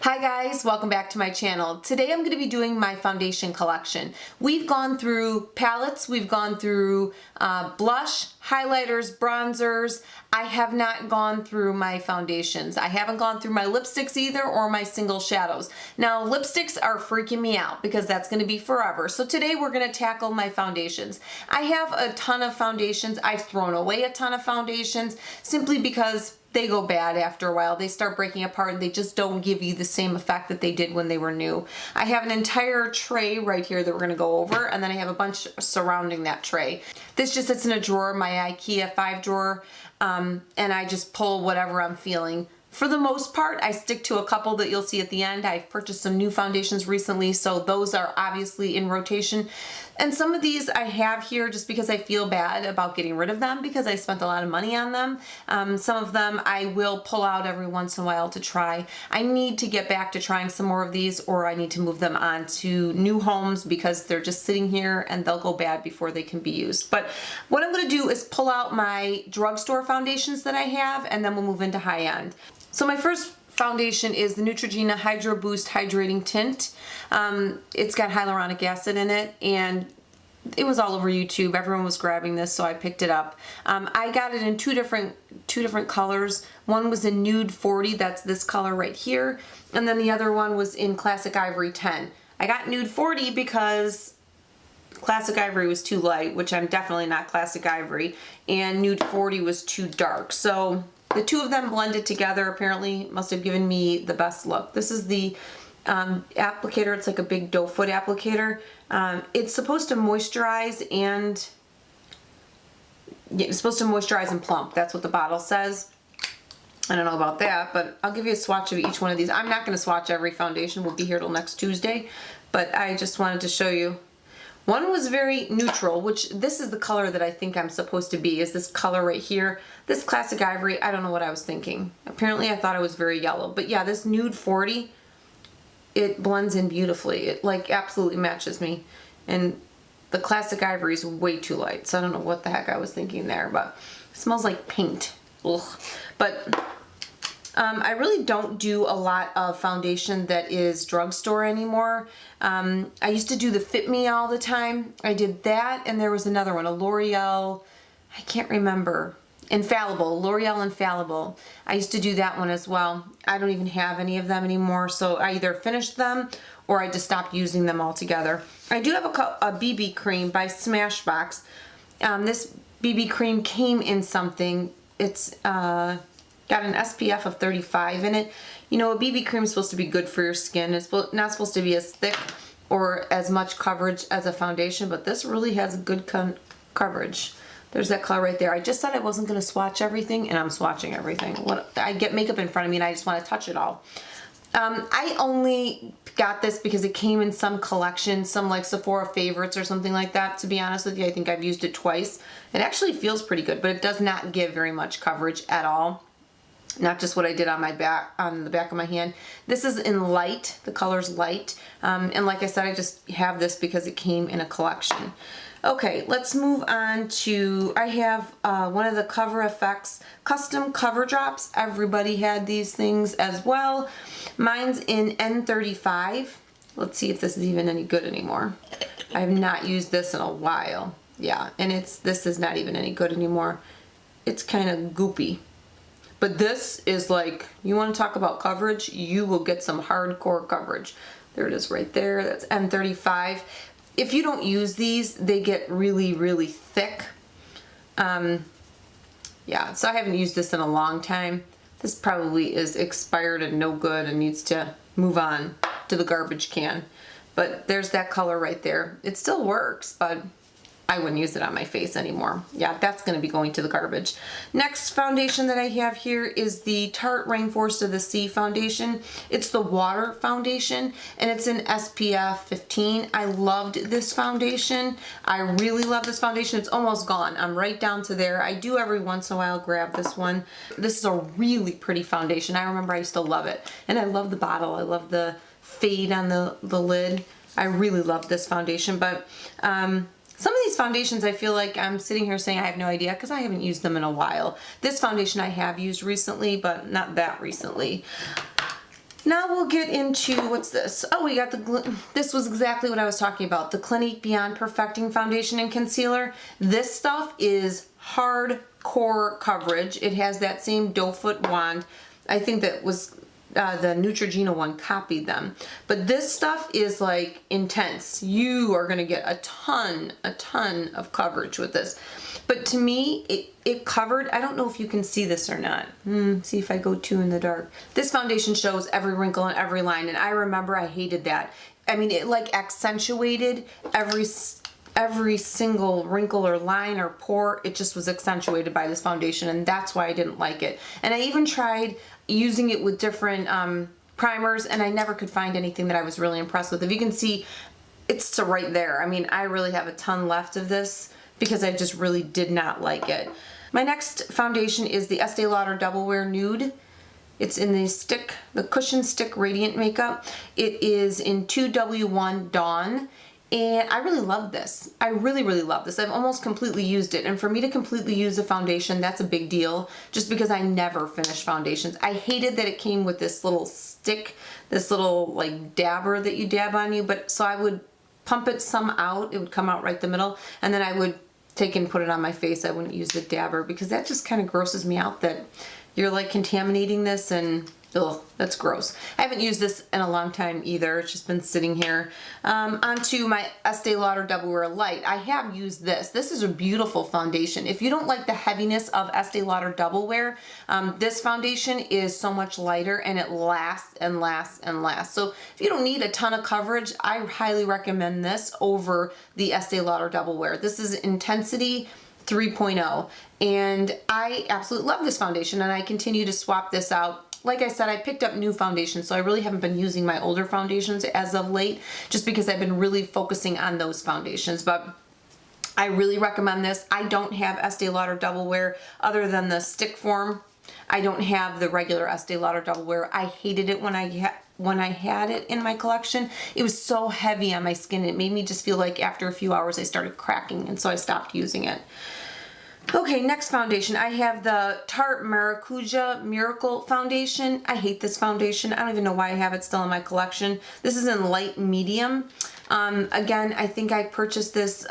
Hi guys, welcome back to my channel. Today I'm going to be doing my foundation collection. We've gone through palettes, we've gone through blush, highlighters, bronzers. I have not gone through my foundations. I haven't gone through my lipsticks either or my single shadows. Now lipsticks are freaking me out because that's going to be forever. So today we're going to tackle my foundations. I have a ton of foundations. I've thrown away a ton of foundations simply because they go bad after a while. They start breaking apart and they just don't give you the same effect that they did when they were new. I have an entire tray right here that we're gonna go over, and then I have a bunch surrounding that tray. This just sits in a drawer, my IKEA 5-drawer, and I just pull whatever I'm feeling. For the most part, I stick to a couple that you'll see at the end. I've purchased some new foundations recently, so those are obviously in rotation. And some of these I have here just because I feel bad about getting rid of them because I spent a lot of money on them. Some of them I will pull out every once in a while to try. I need to get back to trying some more of these, or I need to move them on to new homes because they're just sitting here and they'll go bad before they can be used. But what I'm going to do is pull out my drugstore foundations that I have, and then we'll move into high-end. So my first foundation is the Neutrogena Hydro Boost Hydrating Tint. It's got hyaluronic acid in it, and it was all over YouTube. Everyone was grabbing this, so I picked it up. I got it in two different colors. One was in Nude 40, that's this color right here, and then the other one was in Classic Ivory 10. I got Nude 40 because Classic Ivory was too light, which I'm definitely not Classic Ivory, and Nude 40 was too dark. So the two of them blended together apparently must have given me the best look. This is the applicator. It's like a big doe foot applicator. It's supposed to moisturize and plump. That's what the bottle says. I don't know about that, but I'll give you a swatch of each one of these. I'm not going to swatch every foundation. We'll be here till next Tuesday, but I just wanted to show you. One was very neutral, which this is the color that I think I'm supposed to be, is this color right here. This Classic Ivory, I don't know what I was thinking. Apparently I thought it was very yellow. But yeah, this Nude 40, it blends in beautifully. It like absolutely matches me. And the Classic Ivory is way too light, so I don't know what the heck I was thinking there, but it smells like paint. Ugh. But I really don't do a lot of foundation that is drugstore anymore. I used to do the Fit Me all the time. I did that, and there was another one, a L'Oreal, I can't remember, L'Oreal Infallible. I used to do that one as well. I don't even have any of them anymore, so I either finished them or I just stopped using them altogether. I do have a BB cream by Smashbox. This BB cream came in something. It's got an SPF of 35 in it. You know, a BB cream is supposed to be good for your skin. It's not supposed to be as thick or as much coverage as a foundation, but this really has good coverage. There's that color right there. I just said I wasn't going to swatch everything, and I'm swatching everything. I get makeup in front of me, and I just want to touch it all. I only got this because it came in some collection, some like Sephora favorites or something like that. To be honest with you, I think I've used it twice. It actually feels pretty good, but it does not give very much coverage at all. Not just what I did on my back, on the back of my hand. This is in light. The color's light. And like I said, I just have this because it came in a collection. Okay, let's move on to, I have one of the Cover FX custom cover drops. Everybody had these things as well. Mine's in N35. Let's see if this is even any good anymore. I have not used this in a while. Yeah, and this is not even any good anymore. It's kind of goopy. But this is like, you want to talk about coverage, you will get some hardcore coverage. There it is right there. That's N35. If you don't use these, they get really, really thick. Yeah, so I haven't used this in a long time. This probably is expired and no good and needs to move on to the garbage can. But there's that color right there. It still works, but I wouldn't use it on my face anymore. Yeah, that's going to be going to the garbage. Next foundation that I have here is the Tarte Rainforest of the Sea foundation. It's the water foundation, and it's in SPF 15. I loved this foundation. I really love this foundation. It's almost gone. I'm right down to there. I do every once in a while grab this one. This is a really pretty foundation. I remember I used to love it. And I love the bottle. I love the fade on the lid. I really love this foundation, but some of these foundations I feel like I'm sitting here saying I have no idea because I haven't used them in a while. This foundation I have used recently, but not that recently. Now we'll get into, what's this? Oh, we got this was exactly what I was talking about. The Clinique Beyond Perfecting Foundation and Concealer. This stuff is hardcore coverage. It has that same doe foot wand. I think that was the Neutrogena one copied them. But this stuff is like intense. You are gonna get a ton of coverage with this. But to me, it covered, I don't know if you can see this or not. See if I go too in the dark. This foundation shows every wrinkle and every line, and I remember I hated that. I mean, it like accentuated every single wrinkle or line or pore. It just was accentuated by this foundation, and that's why I didn't like it. And I even tried using it with different primers, and I never could find anything that I was really impressed with. If you can see, it's right there. I mean, I really have a ton left of this because I just really did not like it. My next foundation is the Estee Lauder Double Wear Nude. It's in the Cushion Stick Radiant Makeup. It is in 2W1 Dawn. And I really love this. I really love this. I've almost completely used it. And for me to completely use a foundation, that's a big deal, just because I never finish foundations. I hated that it came with this little stick, this little like dabber that you dab on you. But so I would pump it some out. It would come out right the middle. And then I would take and put it on my face. I wouldn't use the dabber because that just kind of grosses me out that you're like contaminating this, and ugh, that's gross. I haven't used this in a long time either. It's just been sitting here. Onto my Estee Lauder Double Wear Light. I have used this. This is a beautiful foundation. If you don't like the heaviness of Estee Lauder Double Wear, this foundation is so much lighter and it lasts and lasts and lasts. So if you don't need a ton of coverage, I highly recommend this over the Estee Lauder Double Wear. This is Intensity 3.0, and I absolutely love this foundation, and I continue to swap this out. Like I said, I picked up new foundations, so I really haven't been using my older foundations as of late, just because I've been really focusing on those foundations. But I really recommend this. I don't have Estee Lauder Double Wear other than the stick form. I don't have the regular Estee Lauder Double Wear. I hated it when I had it in my collection. It was so heavy on my skin. It made me just feel like after a few hours I started cracking, and so I stopped using it. Okay, next foundation. I have the Tarte Maracuja Miracle Foundation. I hate this foundation. I don't even know why I have it still in my collection. This is in light medium. Again, I think I purchased this,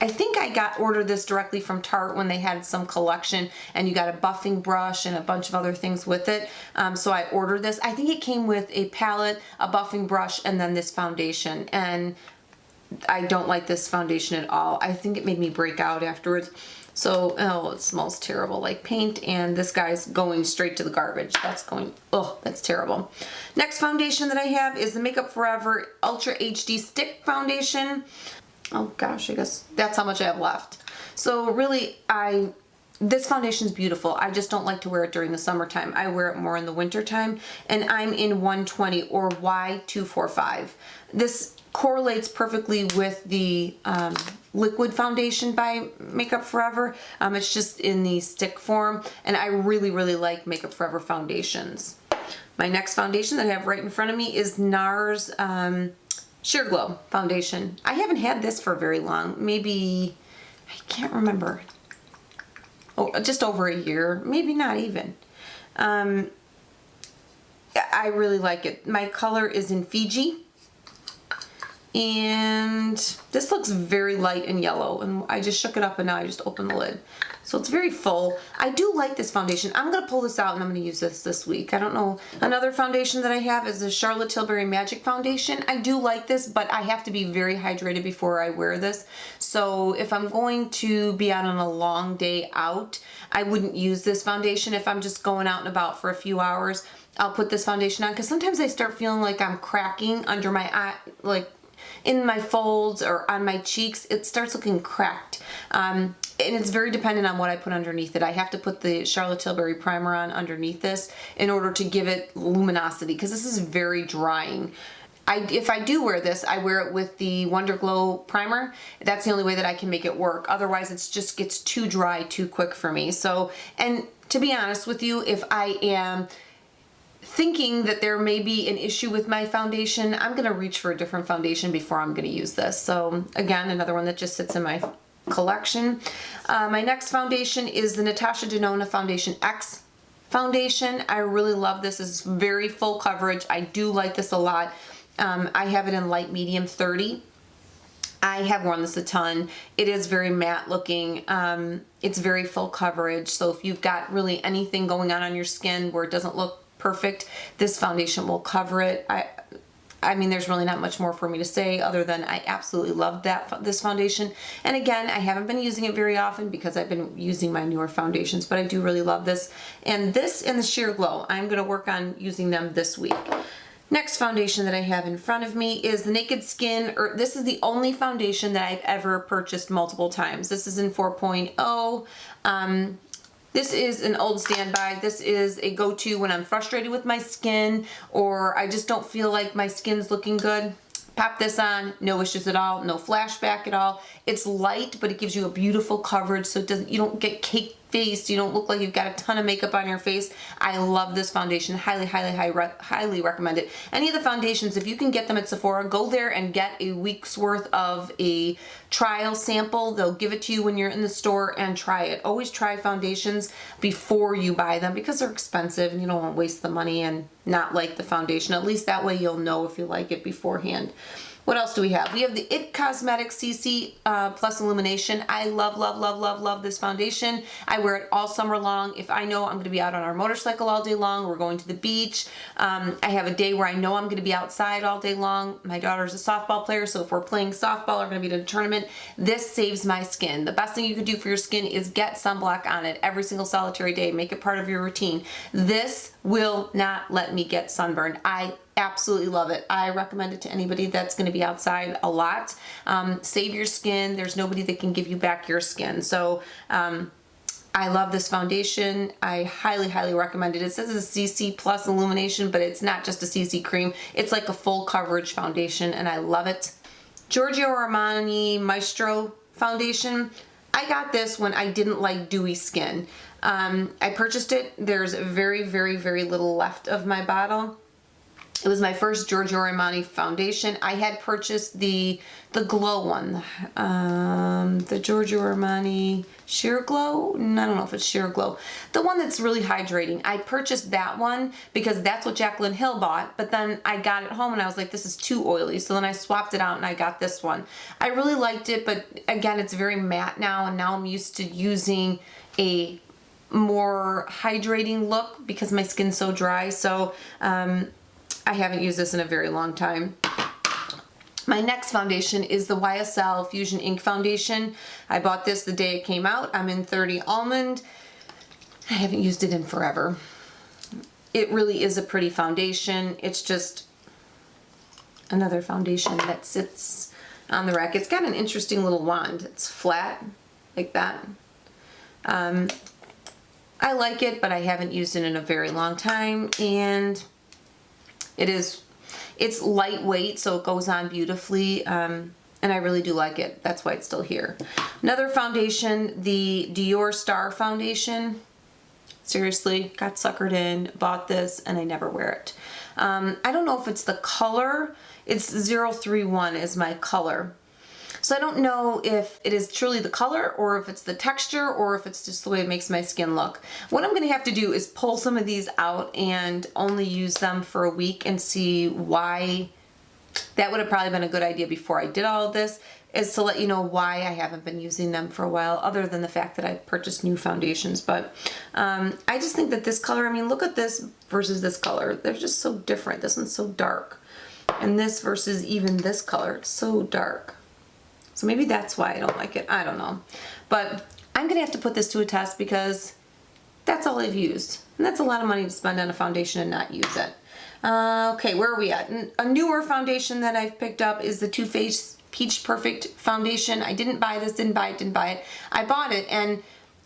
I think I ordered this directly from Tarte when they had some collection, and you got a buffing brush and a bunch of other things with it. So I ordered this. I think it came with a palette, a buffing brush, and then this foundation. And I don't like this foundation at all. I think it made me break out afterwards. So, oh, it smells terrible like paint, and this guy's going straight to the garbage. That's terrible. Next foundation that I have is the Makeup Forever Ultra HD Stick Foundation. Oh gosh, I guess that's how much I have left. So really, this foundation is beautiful. I just don't like to wear it during the summertime. I wear it more in the wintertime, and I'm in 120 or Y245. This correlates perfectly with the liquid foundation by Makeup Forever. It's just in the stick form, and I really like Makeup Forever foundations. My next foundation that I have right in front of me is Nars Sheer Glow foundation. I haven't had this for very long. Maybe, I can't remember. Oh, just over a year, maybe not even. I really like it. My color is in Fiji. And this looks very light and yellow, and I just shook it up and now I just opened the lid. So it's very full. I do like this foundation. I'm going to pull this out and I'm going to use this week. I don't know. Another foundation that I have is the Charlotte Tilbury Magic Foundation. I do like this, but I have to be very hydrated before I wear this. So if I'm going to be out on a long day out, I wouldn't use this foundation. If I'm just going out and about for a few hours, I'll put this foundation on, because sometimes I start feeling like I'm cracking under my eye, like in my folds or on my cheeks. It starts looking cracked. And it's very dependent on what I put underneath it. I have to put the Charlotte Tilbury primer on underneath this in order to give it luminosity, because this is very drying. If I do wear this, I wear it with the Wonder Glow primer. That's the only way that I can make it work. Otherwise, it just gets too dry too quick for me. So, and to be honest with you, if I am thinking that there may be an issue with my foundation, I'm going to reach for a different foundation before I'm going to use this. So again, another one that just sits in my collection. My next foundation is the Natasha Denona Foundation X foundation. I really love this. It's very full coverage. I do like this a lot. I have it in light medium 30. I have worn this a ton. It is very matte looking. It's very full coverage. So if you've got really anything going on your skin where it doesn't look perfect, this foundation will cover it. I mean, there's really not much more for me to say other than I absolutely love this foundation. And again, I haven't been using it very often because I've been using my newer foundations, but I do really love this. And this and the Sheer Glow, I'm going to work on using them this week. Next foundation that I have in front of me is the Naked Skin, or this is the only foundation that I've ever purchased multiple times. This is in 4.0. This is an old standby. This is a go-to when I'm frustrated with my skin or I just don't feel like my skin's looking good. Pop this on, no issues at all, no flashback at all. It's light, but it gives you a beautiful coverage so it doesn't, you don't get cake faced, you don't look like you've got a ton of makeup on your face. I love this foundation. Highly recommend it. Any of the foundations, if you can get them at Sephora, go there and get a week's worth of a trial sample. They'll give it to you when you're in the store and try it. Always try foundations before you buy them because they're expensive and you don't want to waste the money and not like the foundation. At least that way you'll know if you like it beforehand. What else do we have? We have the IT Cosmetics CC Plus Illumination. I love this foundation. I wear it all summer long. If I know I'm going to be out on our motorcycle all day long, we're going to the beach. I have a day where I know I'm going to be outside all day long. My daughter's a softball player, so if we're playing softball or going to be at a tournament, this saves my skin. The best thing you could do for your skin is get sunblock on it every single solitary day. Make it part of your routine. This will not let me get sunburned. I absolutely love it. I recommend it to anybody that's going to be outside a lot. Save your skin. There's nobody that can give you back your skin. So I love this foundation. I highly recommend it. It says it's a CC Plus Illumination, but it's not just a CC cream. It's like a full coverage foundation, and I love it. Giorgio Armani Maestro Foundation. I got this when I didn't like dewy skin. I purchased it. There's very little left of my bottle. It was my first Giorgio Armani foundation. I had purchased the glow one, the Giorgio Armani Sheer Glow. I don't know if it's Sheer Glow. The one that's really hydrating. I purchased that one because that's what Jaclyn Hill bought, but then I got it home and I was like, this is too oily. So then I swapped it out and I got this one. I really liked it, but again, it's very matte now, and now I'm used to using a more hydrating look because my skin's so dry. So I haven't used this in a very long time. My next foundation is the YSL Fusion Ink Foundation. I bought this the day it came out. I'm in 30 Almond. I haven't used it in forever. It really is a pretty foundation. It's just another foundation that sits on the rack. It's got an interesting little wand. It's flat like that. I like it, but I haven't used it in a very long time, and it's lightweight, so it goes on beautifully, and I really do like it. That's why it's still here. Another foundation, the Dior Star Foundation. Seriously, got suckered in, bought this, and I never wear it. I don't know if it's the color. It's 031 is my color. So I don't know if it is truly the color or if it's the texture or if it's just the way it makes my skin look. What I'm going to have to do is pull some of these out and only use them for a week and see why. That would have probably been a good idea before I did all of this, is to let you know why I haven't been using them for a while, other than the fact that I purchased new foundations. But I just think that this color, I mean, look at this versus this color. They're just so different. This one's so dark. And this versus even this color, it's so dark. So maybe that's why I don't like it. I don't know. But I'm going to have to put this to a test because that's all I've used. And that's a lot of money to spend on a foundation and not use it. Okay, where are we at? A newer foundation that I've picked up is the Too Faced Peach Perfect Foundation. I didn't buy this, didn't buy it. I bought it and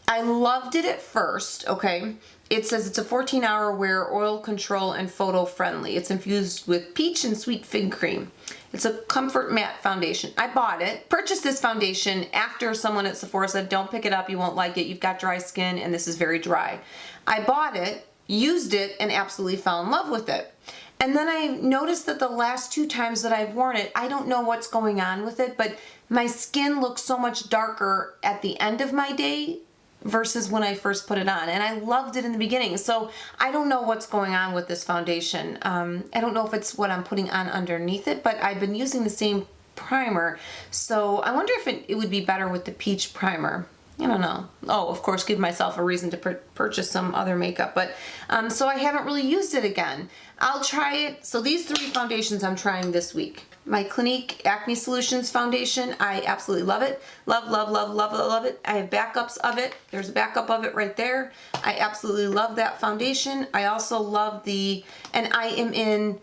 I loved it at first, okay? It says it's a 14-hour wear, oil control, and photo friendly. It's infused with peach and sweet fig cream. It's a comfort matte foundation. I bought it, purchased this foundation after someone at Sephora said, don't pick it up, you won't like it, you've got dry skin, and this is very dry. I bought it, used it, and absolutely fell in love with it. And then I noticed that the last 2 times that I've worn it, I don't know what's going on with it, but my skin looks so much darker at the end of my day versus when I first put it on, and I loved it in the beginning. So I don't know what's going on with this foundation. I don't know if it's what I'm putting on underneath it, but I've been using the same primer, so I wonder if it would be better with the peach primer. I don't know. Oh, of course, give myself a reason to purchase some other makeup, but so I haven't really used it again. I'll try it. So these 3 foundations I'm trying this week. My Clinique Acne Solutions foundation, I absolutely love it. Love, love, love, love, love it. I have backups of it. There's a backup of it right there. I absolutely love that foundation. I also love and I am in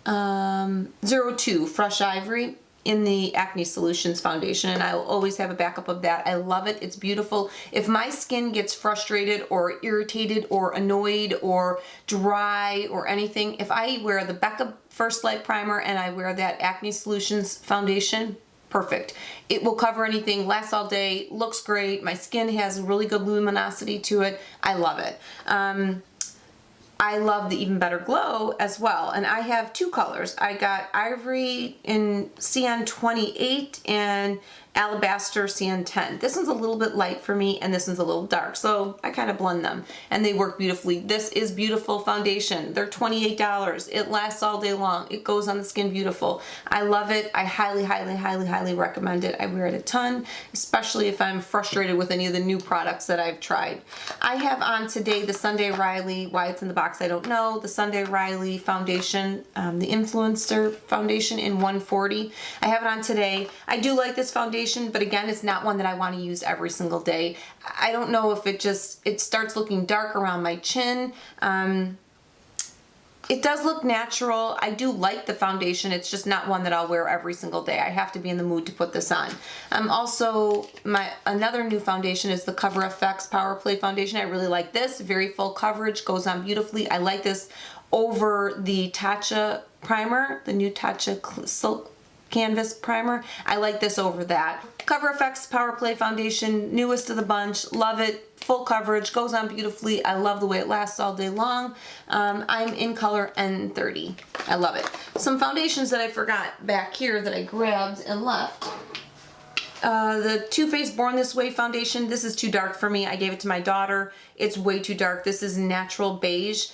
02 Fresh Ivory in the Acne Solutions foundation, and I will always have a backup of that. I love it. It's beautiful. If my skin gets frustrated or irritated or annoyed or dry or anything, if I wear the Becca First Light Primer and I wear that Acne Solutions foundation, perfect. It will cover anything, lasts all day, looks great. My skin has really good luminosity to it. I love it. I love the Even Better Glow as well, and I have 2 colors. I got Ivory in CN28 and Alabaster CN10. This one's a little bit light for me, and this one's a little dark, so I kind of blend them, and they work beautifully. This is beautiful foundation. They're $28. It lasts all day long. It goes on the skin beautiful. I love it. I highly, highly, highly, highly recommend it. I wear it a ton, especially if I'm frustrated with any of the new products that I've tried. I have on today the Sunday Riley, why it's in the box I don't know, the Sunday Riley foundation, the Influencer foundation in 140. I have it on today. I do like this foundation, but again, it's not one that I want to use every single day. I don't know if it starts looking dark around my chin. It does look natural. I do like the foundation. It's just not one that I'll wear every single day. I have to be in the mood to put this on. Also, another new foundation is the Cover FX Power Play foundation. I really like this. Very full coverage, goes on beautifully. I like this over the Tatcha primer, the new Tatcha Silk Canvas primer. I like this over that. Cover FX Power Play foundation, newest of the bunch. Love it. Full coverage, goes on beautifully. I love the way it lasts all day long. I'm in color N30. I love it. Some foundations that I forgot back here that I grabbed and left. The Too Faced Born This Way foundation. This is too dark for me. I gave it to my daughter. It's way too dark. This is natural beige.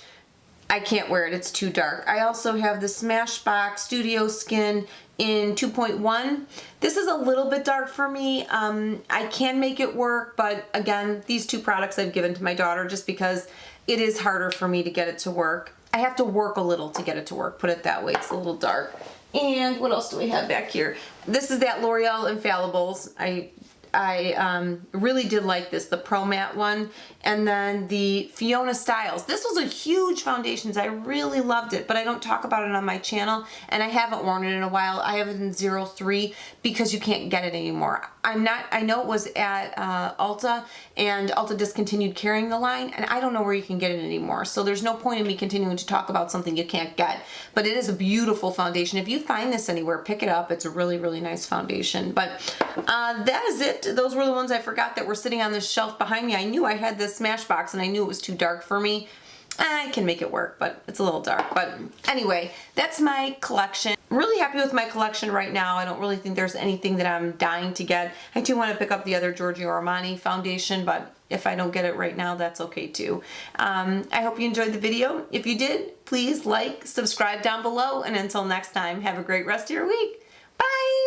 I can't wear it. It's too dark. I also have the Smashbox Studio Skin in 2.1. This is a little bit dark for me. I can make it work, but again, these 2 products I've given to my daughter just because it is harder for me to get it to work. I have to work a little to get it to work, put it that way. It's a little dark. And what else do we have back here? This is that L'Oreal Infallibles. I really did like this, the Pro Matte one, and then the Fiona Styles. This was a huge foundation. I really loved it, but I don't talk about it on my channel, and I haven't worn it in a while. I have it in 03 because you can't get it anymore. I know it was at Ulta, and Ulta discontinued carrying the line, and I don't know where you can get it anymore. So there's no point in me continuing to talk about something you can't get. But it is a beautiful foundation. If you find this anywhere, pick it up. It's a really, really nice foundation. But that is it. Those were the ones I forgot that were sitting on this shelf behind me. I knew I had this Smashbox, and I knew it was too dark for me. I can make it work, but it's a little dark. But anyway, that's my collection. I'm really happy with my collection right now. I don't really think there's anything that I'm dying to get. I do want to pick up the other Giorgio Armani foundation, but if I don't get it right now, that's okay too. I hope you enjoyed the video. If you did, please like, subscribe down below, and until next time, have a great rest of your week. Bye!